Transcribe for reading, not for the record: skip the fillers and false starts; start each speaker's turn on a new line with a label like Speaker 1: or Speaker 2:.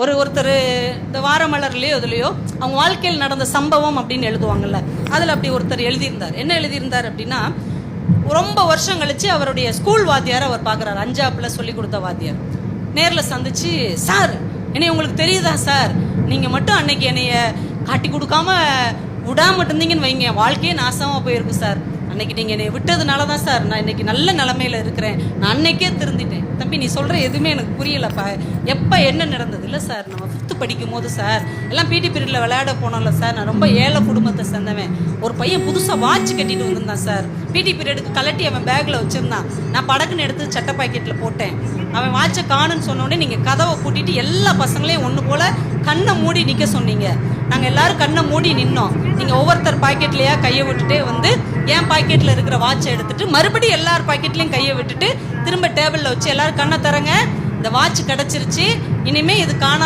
Speaker 1: ஒருத்தர் இந்த வாரமலர்லையோ இதுலையோ அவங்க வாழ்க்கையில் நடந்த சம்பவம் அப்படின்னு எழுதுவாங்கல்ல, அதில் அப்படி ஒருத்தர் எழுதியிருந்தார். என்ன எழுதியிருந்தார் அப்படின்னா, ரொம்ப வருஷம் கழிச்சு அவருடைய ஸ்கூல் வாத்தியார் அவர் பார்க்குறாரு. 5ஆப்புல சொல்லி கொடுத்த வாத்தியார் நேரில் சந்திச்சு, சார் என்னை உங்களுக்கு தெரியுதா சார், நீங்கள் மட்டும் அன்னைக்கு என்னைய காட்டி கொடுக்காம விடாம இருந்தீங்கன்னு வைங்க, வாழ்க்கையே நாசமாக போயிருக்கும் சார். அன்னைக்கு நீங்கள் என்னை விட்டதுனால தான் சார் நான் இன்னைக்கு நல்ல நிலமையில இருக்கிறேன். நான் அன்னைக்கே திருந்திட்டேன். தம்பி நீ சொல்கிற எதுவுமே எனக்கு புரியலப்பா. எப்போ என்ன நடந்தது? இல்லை சார், நம்ம 5th படிக்கும் போது சார் எல்லாம் பிடி பீரியடில் விளையாட போனோம்ல சார், நான் ரொம்ப ஏழை குடும்பத்தை சேர்ந்தவன். ஒரு பையன் புதுசாக வாட்ச் கட்டிட்டு வந்திருந்தான் சார். பிடி பீரியடுக்கு கலட்டி அவன் பேக்கில் வச்சுருந்தான். நான் படக்குன்னு எடுத்து சட்டை பாக்கெட்டில் போட்டேன். அவன் வாட்சை காணுன்னு சொன்னோடனே நீங்கள் கதவை கூட்டிட்டு எல்லா பசங்களையும் ஒன்று போல் கண்ணை மூடி நிற்க சொன்னீங்க. நாங்கள் எல்லாரும் கண்ணை மூடி நின்னோம். நீங்கள் ஒவ்வொருத்தர் பாக்கெட்லையா கையை விட்டுட்டே வந்து என் பாக்கெட்டில் இருக்கிற வாட்சை எடுத்துட்டு மறுபடியும் எல்லார் பாக்கெட்லையும் கையை விட்டுட்டு திரும்ப டேபிளில் வச்சு எல்லாரும் கண்ணை தரங்க, இந்த வாட்ச் கிடச்சிருச்சு, இனிமேல் இது காணாம